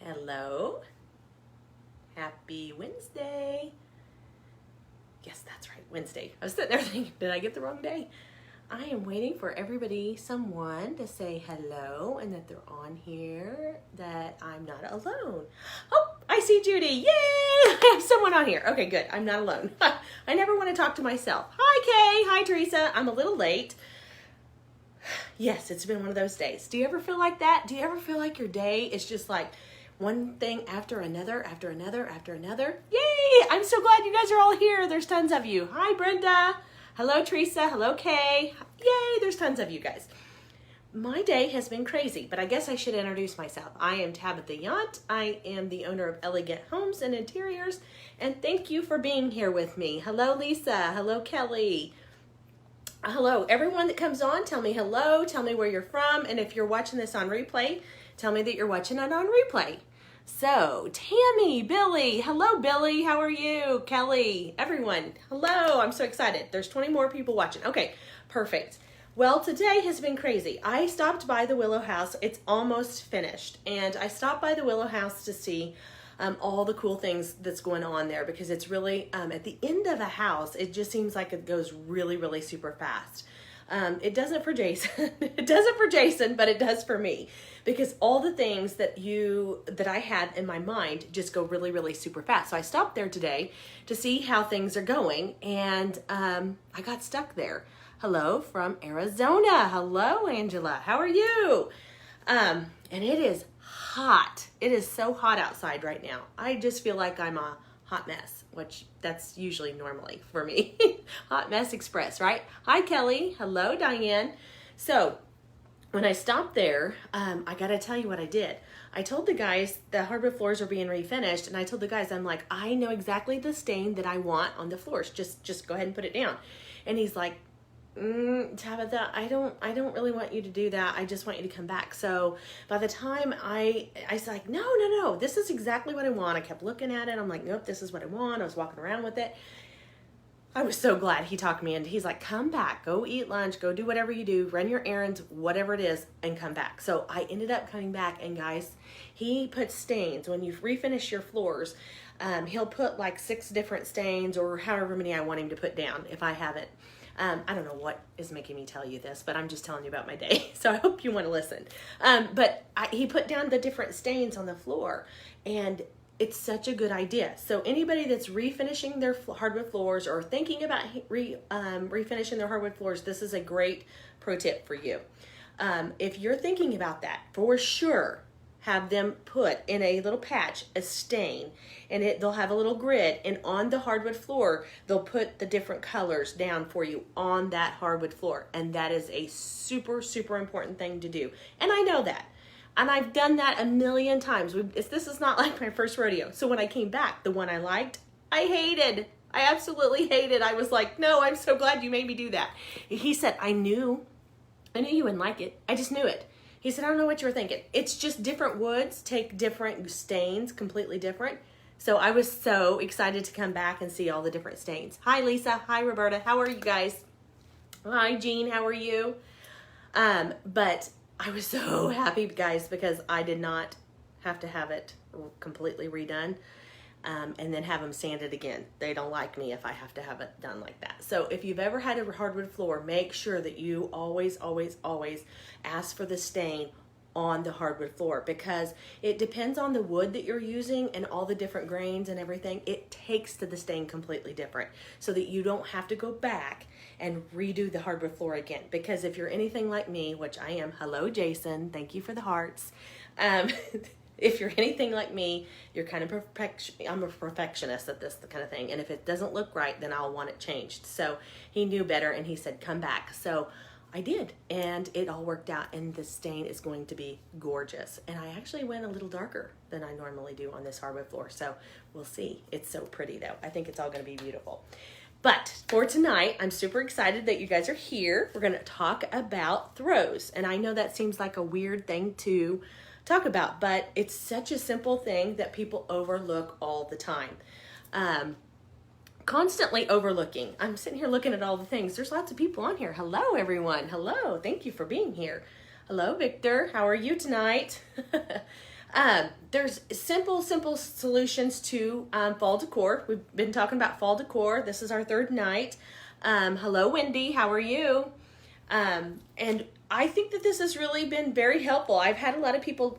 Hello. Happy Wednesday. Yes, that's right, Wednesday. I was sitting there thinking, did I get the wrong day? I am waiting for someone to say hello and that they're on here, that I'm not alone. Oh, I see Judy. Yay! I have someone on here. Okay, good. I'm not alone. I never want to talk to myself. Hi, Kay. Hi, Teresa. I'm a little late. Yes, it's been one of those days. Do you ever feel like that? Do you ever feel like your day is just like one thing after another, after another, after another? Yay! I'm so glad you guys are all here. There's tons of you. Hi, Brenda. Hello, Teresa. Hello, Kay. Yay, there's tons of you guys. My day has been crazy, but I guess I should introduce myself. I am Tabitha Yount. I am the owner of Elegant Homes and Interiors, and thank you for being here with me. Hello, Lisa. Hello, Kelly. Hello, everyone that comes on, tell me hello, tell me where you're from, and if you're watching this on replay, tell me that you're watching it on replay. So, Tammy, Billy, hello Billy, how are you? Kelly, everyone, hello, I'm so excited. There's 20 more people watching. Okay, perfect. Well, today has been crazy. I stopped by the Willow House. It's almost finished, and I stopped by the Willow House to see all the cool things that's going on there, because it's really at the end of a house, it just seems like it goes really, really super fast. It doesn't for Jason. It doesn't for Jason, but it does for me, because all the things that I had in my mind just go really, really super fast. So I stopped there today to see how things are going, and I got stuck there. Hello from Arizona. Hello, Angela. How are you? And it is hot. It is so hot outside right now. I just feel like I'm a hot mess, which that's usually normally for me. Hot mess express, right? Hi, Kelly. Hello, Diane. So when I stopped there, I got to tell you what I did. I told the guys the hardwood floors are being refinished, and I told the guys, I'm like, I know exactly the stain that I want on the floors. Just go ahead and put it down. And he's like, Tabitha, I don't really want you to do that. I just want you to come back. So by the time I was like, no, this is exactly what I want. I kept looking at it. I'm like, nope, this is what I want. I was walking around with it. I was so glad he talked me into. He's like, come back, go eat lunch, go do whatever you do, run your errands, whatever it is, and come back. So I ended up coming back, and guys, he puts stains when you refinish your floors. He'll put like 6 different stains, or however many I want him to put down if I have it. I don't know what is making me tell you this, but I'm just telling you about my day. So I hope you want to listen. But he put down the different stains on the floor, and it's such a good idea. So anybody that's refinishing their hardwood floors or thinking about refinishing their hardwood floors, this is a great pro tip for you. If you're thinking about that, for sure, have them put in a little patch a stain, and they'll have a little grid, and on the hardwood floor they'll put the different colors down for you on that hardwood floor, and that is a super, super important thing to do. And I know that, and I've done that a million times. This is not like my first rodeo. So when I came back, the one I liked, I absolutely hated. I was like, no, I'm so glad you made me do that. He said, I knew you wouldn't like it. I just knew it. He said, I don't know what you were thinking. It's just different woods take different stains, completely different. So I was so excited to come back and see all the different stains. Hi, Lisa. Hi, Roberta. How are you guys? Hi, Jean. How are you? But I was so happy, guys, because I did not have to have it completely redone. And then have them sanded again. They don't like me if I have to have it done like that. So if you've ever had a hardwood floor, make sure that you always, always, always ask for the stain on the hardwood floor, because it depends on the wood that you're using and all the different grains and everything. It takes to the stain completely different, so that you don't have to go back and redo the hardwood floor again. Because if you're anything like me, which I am, hello Jason, thank you for the hearts. If you're anything like me, you're kind of I'm a perfectionist at this kind of thing. And if it doesn't look right, then I'll want it changed. So he knew better, and he said, come back. So I did, and it all worked out, and the stain is going to be gorgeous. And I actually went a little darker than I normally do on this hardwood floor. So we'll see. It's so pretty though. I think it's all going to be beautiful. But for tonight, I'm super excited that you guys are here. We're going to talk about throws. And I know that seems like a weird thing to talk about, but it's such a simple thing that people overlook all the time. Constantly overlooking. I'm sitting here looking at all the things. There's lots of people on here. Hello, everyone. Hello. Thank you for being here. Hello, Victor. How are you tonight? There's simple solutions to fall decor. We've been talking about fall decor. This is our third night. Hello, Wendy. How are you? And I think that this has really been very helpful. I've had a lot of people,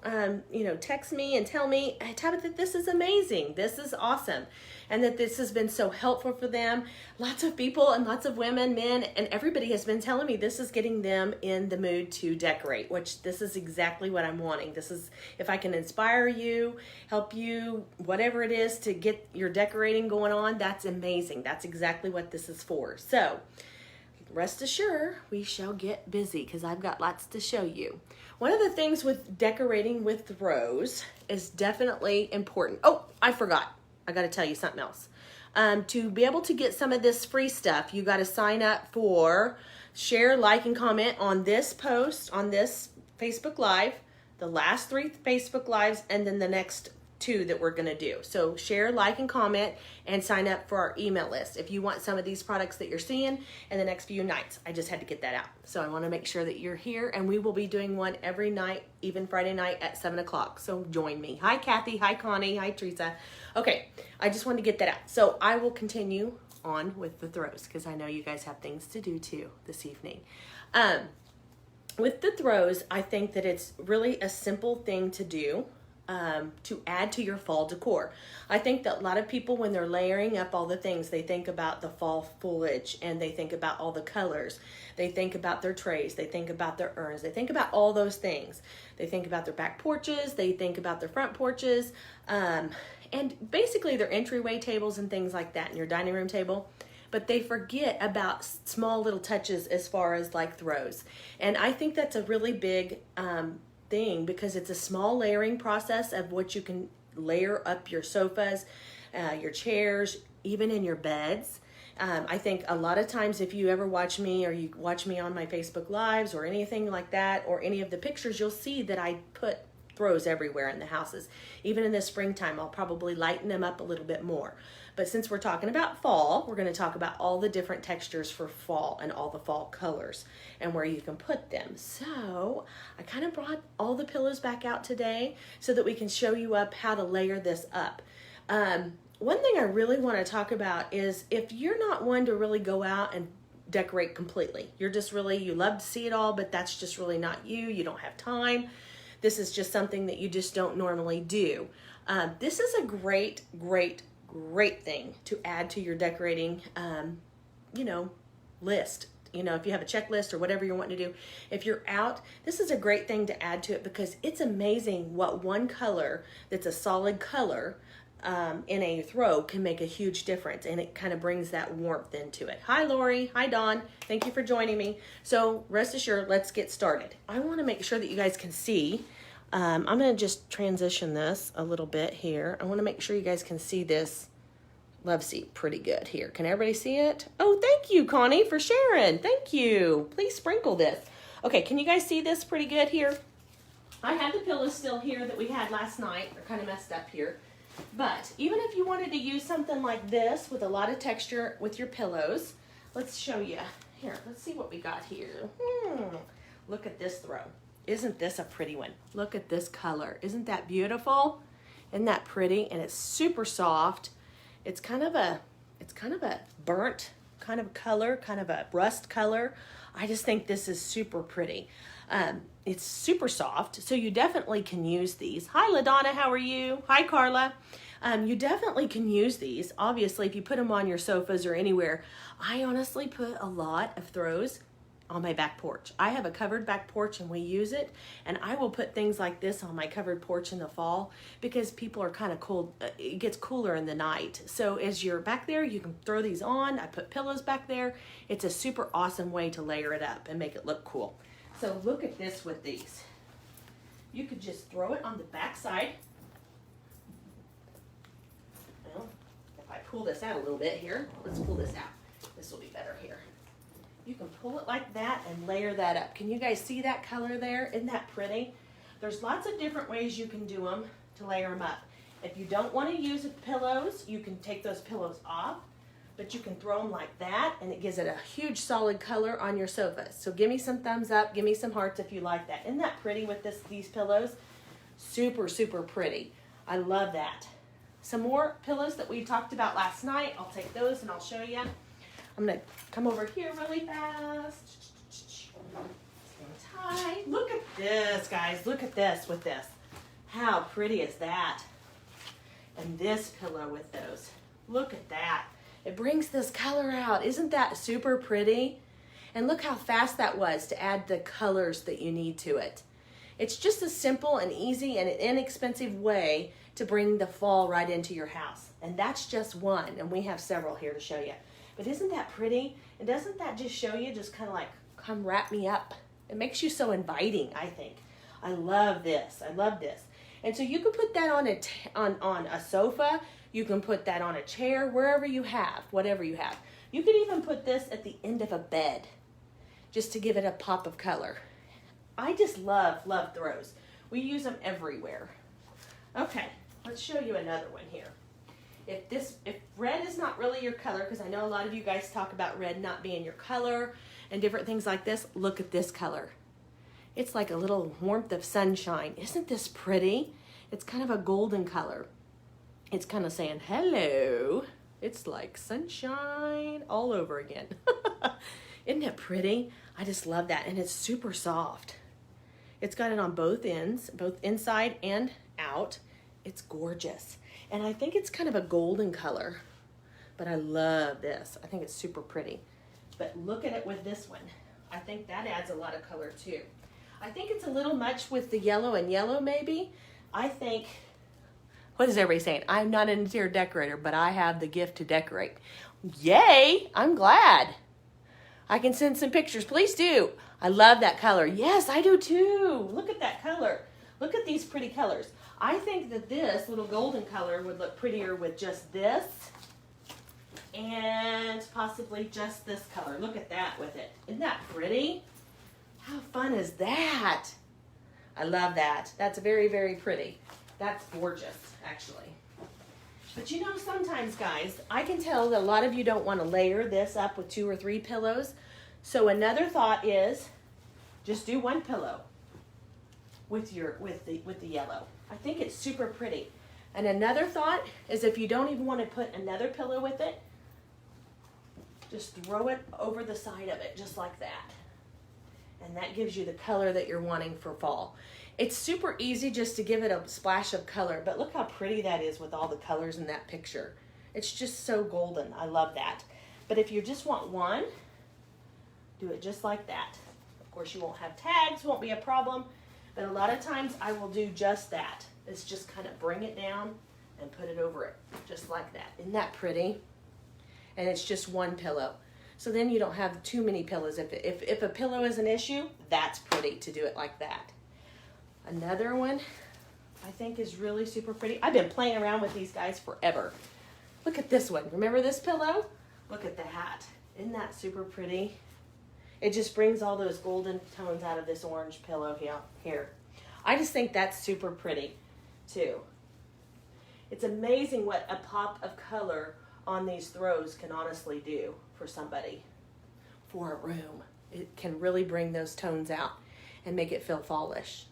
text me and tell me, Tabitha, this is amazing. This is awesome. And that this has been so helpful for them. Lots of people and lots of women, men, and everybody has been telling me this is getting them in the mood to decorate, which this is exactly what I'm wanting. This is, if I can inspire you, help you, whatever it is to get your decorating going on, that's amazing. That's exactly what this is for. So, rest assured, we shall get busy because I've got lots to show you. One of the things with decorating with throws is definitely important. Oh, I forgot. I got to tell you something else. To be able to get some of this free stuff, you got to sign up for share, like, and comment on this post, on this Facebook Live, the last 3 Facebook Lives, and then the next 2 that we're going to do. So share, like, and comment, and sign up for our email list if you want some of these products that you're seeing in the next few nights. I just had to get that out. So I want to make sure that you're here, and we will be doing one every night, even Friday night at 7 o'clock. So join me. Hi, Kathy. Hi, Connie. Hi, Teresa. Okay, I just wanted to get that out. So I will continue on with the throws because I know you guys have things to do too this evening. With the throws, I think that it's really a simple thing to do. To add to your fall decor. I think that a lot of people, when they're layering up all the things, they think about the fall foliage and they think about all the colors. They think about their trays. They think about their urns. They think about all those things. They think about their back porches. They think about their front porches. And basically their entryway tables and things like that, and your dining room table. But they forget about small little touches as far as like throws. And I think that's a really big thing because it's a small layering process of what you can layer up your sofas, your chairs, even in your beds. I think a lot of times if you ever watch me or you watch me on my Facebook Lives or anything like that or any of the pictures, you'll see that I put throws everywhere in the houses. Even in the springtime, I'll probably lighten them up a little bit more. But since we're talking about fall, we're going to talk about all the different textures for fall and all the fall colors and where you can put them. So I kind of brought all the pillows back out today so that we can show you up how to layer this up. One thing I really want to talk about is if you're not one to really go out and decorate completely, you're just really, you love to see it all, but that's just really not you. You don't have time. This is just something that you just don't normally do. This is a great thing to add to your decorating, list. If you have a checklist or whatever you're wanting to do, if you're out, this is a great thing to add to it because it's amazing what one color that's a solid color in a throw can make a huge difference, and it kind of brings that warmth into it. Hi, Lori. Hi, Dawn. Thank you for joining me. So rest assured, let's get started. I want to make sure that you guys can see. I'm going to just transition this a little bit here. I want to make sure you guys can see this love seat pretty good here. Can everybody see it? Oh, thank you, Connie, for sharing. Thank you. Please sprinkle this. Okay, can you guys see this pretty good here? I have the pillows still here that we had last night. They're kind of messed up here. But even if you wanted to use something like this with a lot of texture with your pillows, let's show you. Here, let's see what we got here. Look at this throw. Isn't this a pretty one? Look at this color. Isn't that beautiful? Isn't that pretty? And it's super soft. It's kind of a burnt kind of color, kind of a rust color. I just think this is super pretty. It's super soft, so you definitely can use these. Hi, LaDonna, how are you? Hi, Carla. You definitely can use these. Obviously, if you put them on your sofas or anywhere, I honestly put a lot of throws on my back porch. I have a covered back porch and we use it, and I will put things like this on my covered porch in the fall because people are kind of cold. It gets cooler in the night. So as you're back there, you can throw these on. I put pillows back there. It's a super awesome way to layer it up and make it look cool. So look at this with these. You could just throw it on the back side. Well, if I pull this out a little bit here, let's pull this out. This will be better here. You can pull it like that and layer that up. Can you guys see that color there? Isn't that pretty? There's lots of different ways you can do them to layer them up. If you don't want to use pillows, you can take those pillows off, but you can throw them like that, and it gives it a huge solid color on your sofa. So give me some thumbs up, give me some hearts if you like that. Isn't that pretty with these pillows? Super, super pretty. I love that. Some more pillows that we talked about last night. I'll take those and I'll show you. I'm going to come over here really fast. Tight. Look at this, guys. Look at this with this. How pretty is that? And this pillow with those. Look at that. It brings this color out. Isn't that super pretty? And look how fast that was to add the colors that you need to it. It's just a simple and easy and inexpensive way to bring the fall right into your house. And that's just one, and we have several here to show you. But isn't that pretty? And doesn't that just show you, just kind of like, come wrap me up? It makes you so inviting, I think. I love this. I love this. And so you can put that on a sofa. You can put that on a chair, wherever you have, whatever you have. You could even put this at the end of a bed, just to give it a pop of color. I just love throws. We use them everywhere. Okay, let's show you another one here. If red is not really your color, because I know a lot of you guys talk about red not being your color and different things like this, look at this color. It's like a little warmth of sunshine. Isn't this pretty? It's kind of a golden color. It's kind of saying hello. It's like sunshine all over again. Isn't it pretty? I just love that. And it's super soft. It's got it on both ends, both inside and out. It's gorgeous. And I think it's kind of a golden color. But I love this. I think it's super pretty. But look at it with this one. I think that adds a lot of color too. I think it's a little much with the yellow and yellow maybe. I think, what is everybody saying? I'm not an interior decorator, but I have the gift to decorate. Yay! I'm glad. I can send some pictures. Please do. I love that color. Yes, I do too. Look at that color. Look at these pretty colors. I think that this little golden color would look prettier with just this and possibly just this color. Look at that with it. Isn't that pretty? How fun is that? I love that. That's very, very pretty. That's gorgeous, actually. But you know, sometimes, guys, I can tell that a lot of you don't want to layer this up with 2 or 3 pillows. So another thought is just do one pillow with the yellow. I think it's super pretty. And another thought is if you don't even want to put another pillow with it, just throw it over the side of it, just like that. And that gives you the color that you're wanting for fall. It's super easy just to give it a splash of color, but look how pretty that is with all the colors in that picture. It's just so golden. I love that. But if you just want one, do it just like that. Of course, you won't have tags, won't be a problem, but a lot of times I will do just that. It's just kind of bring it down and put it over it, just like that. Isn't that pretty? And it's just one pillow. So then you don't have too many pillows. If a pillow is an issue, that's pretty to do it like that. Another one I think is really super pretty. I've been playing around with these guys forever. Look at this one. Remember this pillow? Look at the hat. Isn't that super pretty? It just brings all those golden tones out of this orange pillow here. I just think that's super pretty too. It's amazing what a pop of color on these throws can honestly do for somebody, for a room. It can really bring those tones out and make it feel fallish.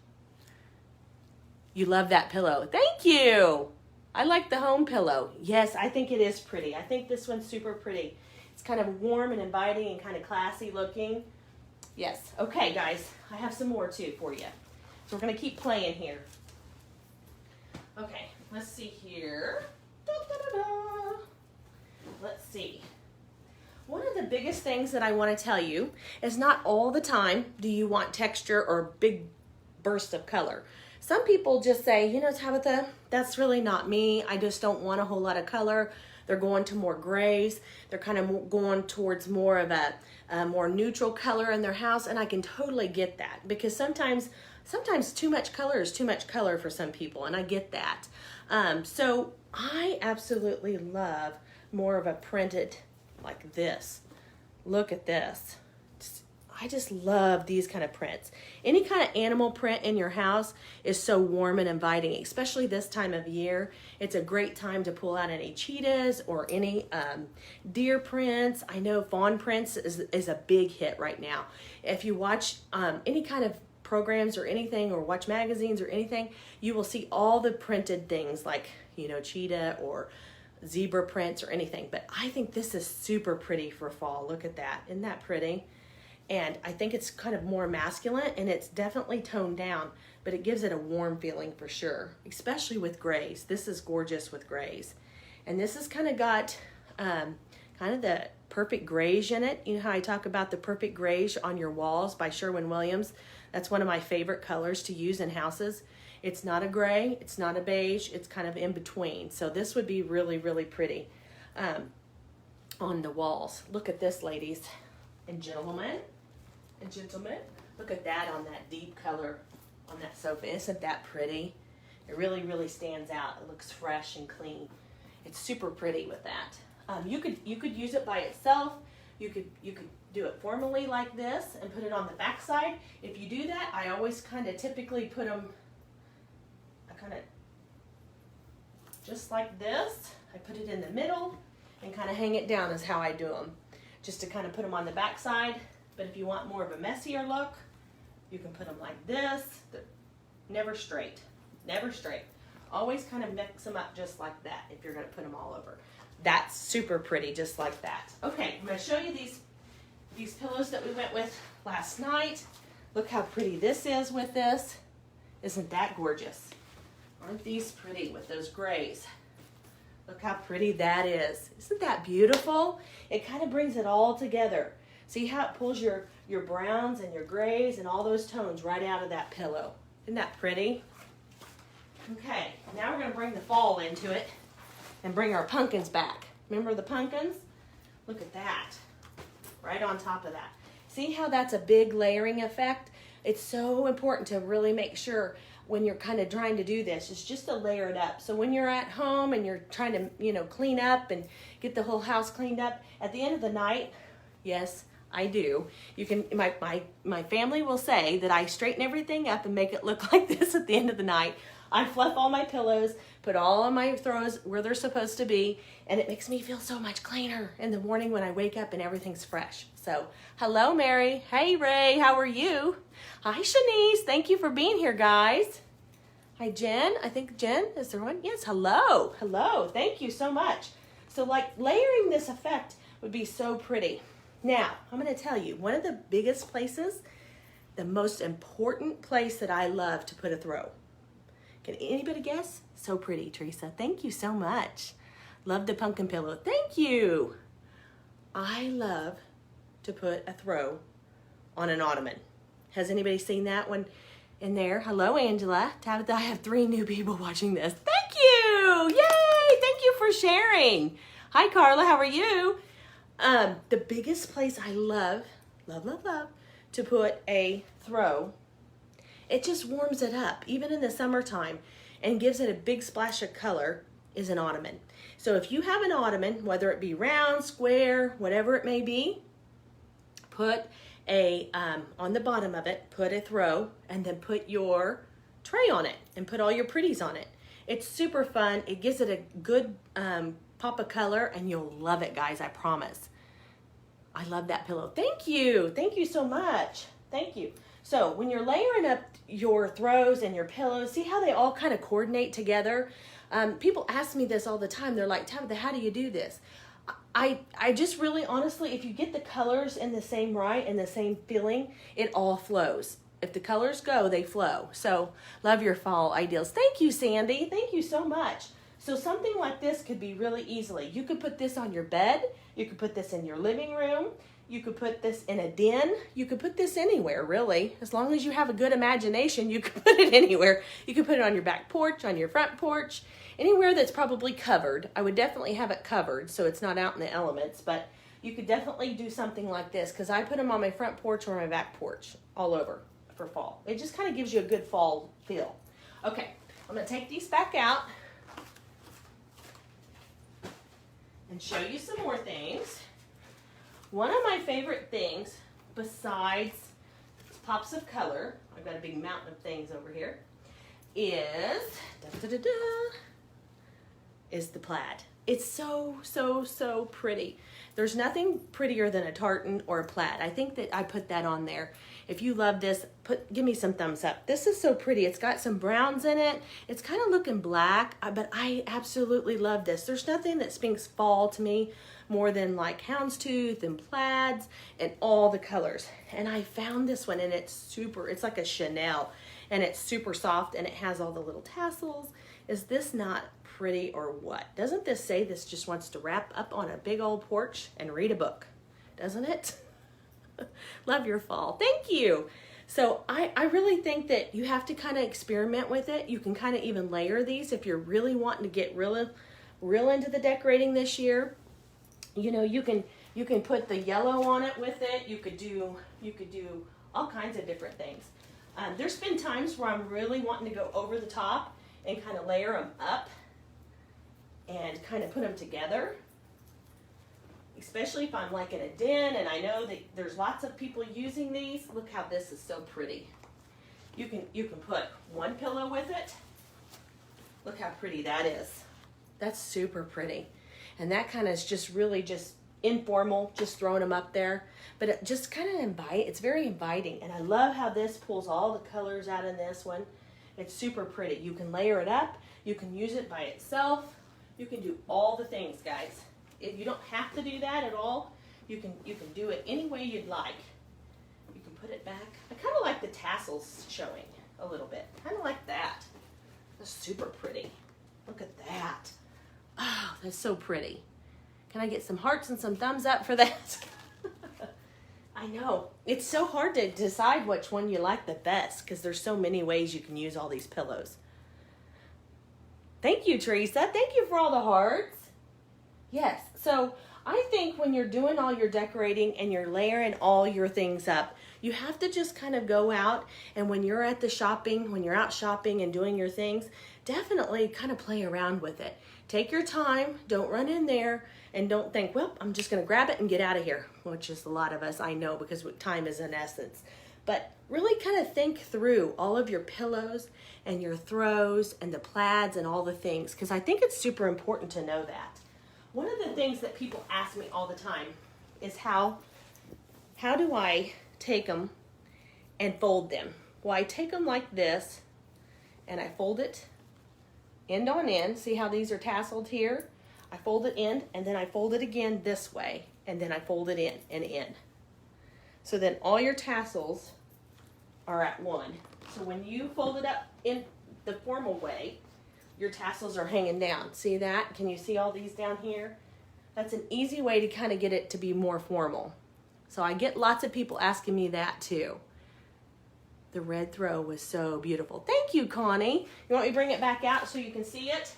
You love that pillow. Thank you. I like the home pillow. Yes, I think it is pretty. I think this one's super pretty. It's kind of warm and inviting and kind of classy looking. Yes. Okay, guys, I have some more too for you. So we're going to keep playing here. Okay, let's see here. Da, da, da, da. Let's see. One of the biggest things that I want to tell you is not all the time do you want texture or big bursts of color. Some people just say, you know, Tabitha, that's really not me. I just don't want a whole lot of color. They're going to more grays. They're kind of going towards more of a more neutral color in their house. And I can totally get that because sometimes too much color is too much color for some people. And I get that. So I absolutely love more of a printed like this. Look at this. I just love these kind of prints. Any kind of animal print in your house is so warm and inviting, especially this time of year. It's a great time to pull out any cheetahs or any deer prints. I know fawn prints is a big hit right now. If you watch any kind of programs or anything, or watch magazines or anything, you will see all the printed things like, you know, cheetah or zebra prints or anything. But I think this is super pretty for fall. Look at that. Isn't that pretty? And I think it's kind of more masculine, and it's definitely toned down, but it gives it a warm feeling for sure, especially with grays. This is gorgeous with grays. And this has kind of got kind of the perfect grayish in it. You know how I talk about the perfect grayish on your walls by Sherwin-Williams? That's one of my favorite colors to use in houses. It's not a gray, it's not a beige, it's kind of in between. So this would be really, really pretty on the walls. Look at this, ladies and gentlemen. Look at that on that deep color on that sofa. Isn't that pretty? It really, really stands out. It looks fresh and clean. It's super pretty with that. You could use it by itself. You could do it formally like this and put it on the back side. If you do that, I always kind of typically put them just like this. I put it in the middle and kind of hang it down is how I do them, just to kind of put them on the back side. But if you want more of a messier look, you can put them like this. Never straight, never straight. Always kind of mix them up just like that if you're going to put them all over. That's super pretty, just like that. Okay, I'm going to show you these pillows that we went with last night. Look how pretty this is with this. Isn't that gorgeous? Aren't these pretty with those grays? Look how pretty that is. Isn't that beautiful? It kind of brings it all together. See how it pulls your browns and your grays and all those tones right out of that pillow. Isn't that pretty? Okay, now we're going to bring the fall into it and bring our pumpkins back. Remember the pumpkins? Look at that. Right on top of that. See how that's a big layering effect? It's so important to really make sure when you're kind of trying to do this, it's just to layer it up. So when you're at home and you're trying to, you know, clean up and get the whole house cleaned up, at the end of the night, yes, I do. You can, my family will say that I straighten everything up and make it look like this at the end of the night. I fluff all my pillows, put all of my throws where they're supposed to be, and it makes me feel so much cleaner in the morning when I wake up and everything's fresh. So, hello, Mary. Hey, Ray. How are you? Hi, Shanice. Thank you for being here, guys. Hi, Jen. I think Jen, is there one? Yes, hello. Hello. Thank you so much. So, like, layering this effect would be so pretty. Now, I'm going to tell you, one of the biggest places, the most important place that I love to put a throw. Can anybody guess? So pretty, Teresa. Thank you so much. Love the pumpkin pillow. Thank you. I love to put a throw on an ottoman. Has anybody seen that one in there? Hello, Angela. Tabitha, I have 3 new people watching this. Thank you. Yay. Thank you for sharing. Hi, Carla. How are you? The biggest place I love to put a throw, it just warms it up, even in the summertime, and gives it a big splash of color, is an ottoman. So if you have an ottoman, whether it be round, square, whatever it may be, put a, on the bottom of it, put a throw, and then put your tray on it, and put all your pretties on it. It's super fun. It gives it a good pop of color, and you'll love it, guys, I promise. I love that pillow. Thank you. Thank you so much. Thank you. So when you're layering up your throws and your pillows, see how they all kind of coordinate together? People ask me this all the time. They're like, Tabitha, how do you do this? I just really, honestly, if you get the colors in the same right and the same feeling, it all flows. If the colors go, they flow. So love your fall ideals. Thank you, Sandy. Thank you so much. So something like this could be really easily. You could put this on your bed. You could put this in your living room. You could put this in a den. You could put this anywhere, really. As long as you have a good imagination, you could put it anywhere. You could put it on your back porch, on your front porch, anywhere that's probably covered. I would definitely have it covered so it's not out in the elements, but you could definitely do something like this because I put them on my front porch or my back porch all over for fall. It just kind of gives you a good fall feel. Okay, I'm going to take these back out and show you some more things. One of my favorite things, besides pops of color, I've got a big mountain of things over here, is the plaid. It's so, so, so pretty. There's nothing prettier than a tartan or a plaid. I think that I put that on there. If you love this, give me some thumbs up. This is so pretty. It's got some browns in it. It's kind of looking black, but I absolutely love this. There's nothing that speaks fall to me more than like houndstooth and plaids and all the colors. And I found this one and it's like a Chanel and it's super soft and it has all the little tassels. Is this not pretty or what? Doesn't this say this just wants to wrap up on a big old porch and read a book? Doesn't it? Love your fall. Thank you. So I really think that you have to kind of experiment with it. You can kind of even layer these if you're really wanting to get real into the decorating this year. You know, you can put the yellow on it with it. You could do all kinds of different things. There's been times where I'm really wanting to go over the top and kind of layer them up and kind of put them together. Especially if I'm like in a den and I know that there's lots of people using these. Look how this is so pretty. You can put one pillow with it. Look how pretty that is. That's super pretty. And that kind of is just really just informal, just throwing them up there. But it just kind of it's very inviting. And I love how this pulls all the colors out in this one. It's super pretty. You can layer it up. You can use it by itself. You can do all the things, guys. You don't have to do that at all. You can do it any way you'd like. You can put it back. I kind of like the tassels showing a little bit. Kind of like that. That's super pretty. Look at that. Oh, that's so pretty. Can I get some hearts and some thumbs up for that? I know. It's so hard to decide which one you like the best because there's so many ways you can use all these pillows. Thank you, Teresa. Thank you for all the hearts. Yes. So I think when you're doing all your decorating and you're layering all your things up, you have to just kind of go out and when you're out shopping and doing your things, definitely kind of play around with it. Take your time. Don't run in there and don't think, well, I'm just going to grab it and get out of here, which is a lot of us, I know, because time is an essence. But really kind of think through all of your pillows and your throws and the plaids and all the things, because I think it's super important to know that. One of the things that people ask me all the time is how do I take them and fold them? Well, I take them like this and I fold it end on end. See how these are tasseled here? I fold it in and then I fold it again this way and then I fold it in and in. So then all your tassels are at one. So when you fold it up in the formal way, your tassels are hanging down. See that? Can you see all these down here? That's an easy way to kind of get it to be more formal. So I get lots of people asking me that too. The red throw was so beautiful. Thank you, Connie. You want me to bring it back out so you can see it?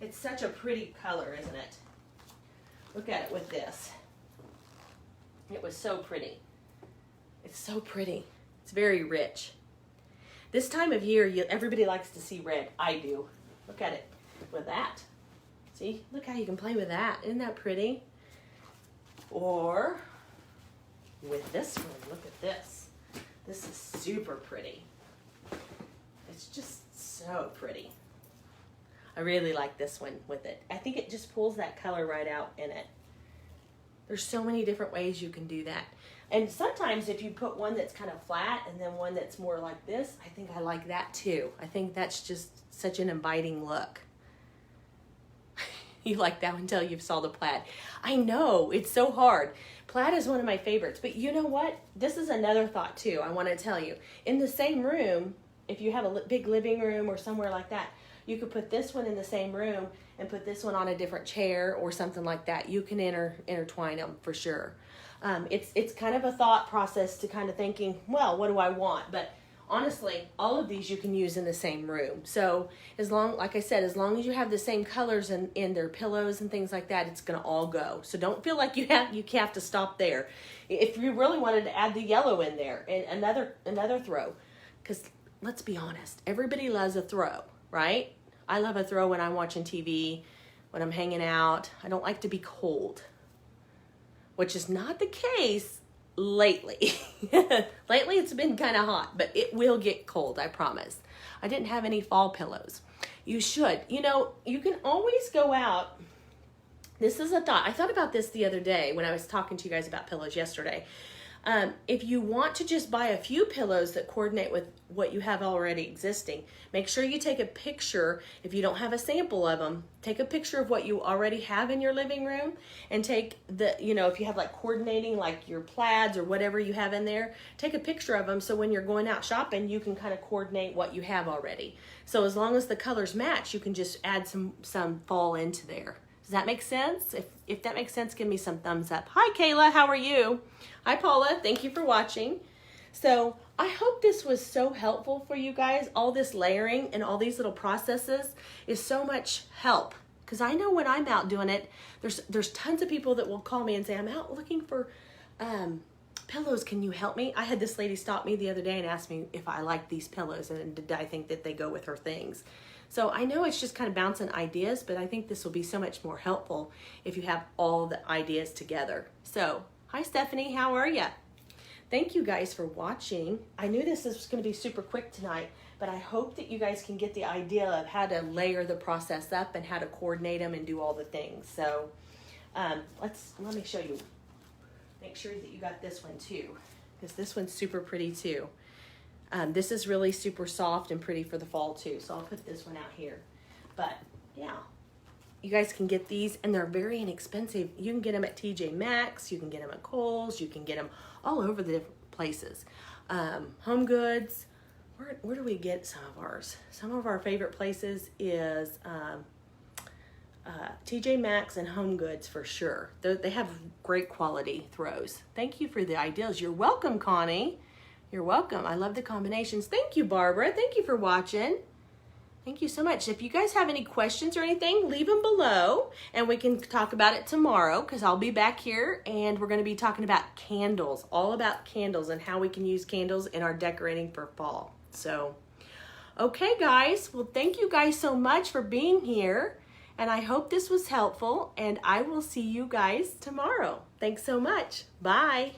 It's such a pretty color, isn't it? Look at it with this. It was so pretty. It's so pretty. It's very rich. This time of year, everybody likes to see red. I do. Look at it with that. See? Look how you can play with that. Isn't that pretty? Or with this one. Look at this. This is super pretty. It's just so pretty. I really like this one with it. I think it just pulls that color right out in it. There's so many different ways you can do that. And sometimes if you put one that's kind of flat and then one that's more like this, I think I like that too. I think that's just such an inviting look. You like that one until you saw the plaid. I know, it's so hard. Plaid is one of my favorites, but you know what? This is another thought too, I want to tell you. In the same room, if you have a big living room or somewhere like that, you could put this one in the same room and put this one on a different chair or something like that. You can intertwine them for sure. It's kind of a thought process to kind of thinking, well, what do I want? But honestly, all of these you can use in the same room. So like I said, as long as you have the same colors in their pillows and things like that, it's going to all go. So don't feel like you have to stop there. If you really wanted to add the yellow in there and another throw, because let's be honest, everybody loves a throw, right? I love a throw when I'm watching TV, when I'm hanging out. I don't like to be cold, which is not the case lately. Lately it's been kind of hot, but it will get cold, I promise. I didn't have any fall pillows. You should. You know, you can always go out This is a thought. I thought about this the other day when I was talking to you guys about pillows yesterday. If you want to just buy a few pillows that coordinate with what you have already existing, make sure you take a picture. If you don't have a sample of them, take a picture of what you already have in your living room, and take the, if you have like coordinating like your plaids or whatever you have in there, take a picture of them so when you're going out shopping, you can kind of coordinate what you have already. So as long as the colors match, you can just add some fall into there. Does that make sense? If that makes sense, give me some thumbs up. Hi, Kayla. How are you? Hi, Paula. Thank you for watching. So I hope this was so helpful for you guys. All this layering and all these little processes is so much help. Because I know when I'm out doing it, there's tons of people that will call me and say, I'm out looking for pillows. Can you help me? I had this lady stop me the other day and ask me if I liked these pillows and did I think that they go with her things. So I know it's just kind of bouncing ideas, but I think this will be so much more helpful if you have all the ideas together. So, hi Stephanie, how are you? Thank you guys for watching. I knew this was going to be super quick tonight, but I hope that you guys can get the idea of how to layer the process up and how to coordinate them and do all the things. So, let me show you. Make sure that you got this one too, because this one's super pretty too. This is really super soft and pretty for the fall too. So I'll put this one out here. But yeah, you guys can get these and they're very inexpensive. You can get them at TJ Maxx, you can get them at Kohl's, you can get them all over the different places. Home Goods, where do we get some of ours? Some of our favorite places is TJ Maxx and Home Goods for sure. They have great quality throws. Thank you for the ideas. You're welcome, Connie. You're welcome. I love the combinations. Thank you, Barbara. Thank you for watching. Thank you so much. If you guys have any questions or anything, leave them below and we can talk about it tomorrow because I'll be back here and we're going to be talking about candles, all about candles and how we can use candles in our decorating for fall. So, okay, guys. Well, thank you guys so much for being here and I hope this was helpful and I will see you guys tomorrow. Thanks so much. Bye.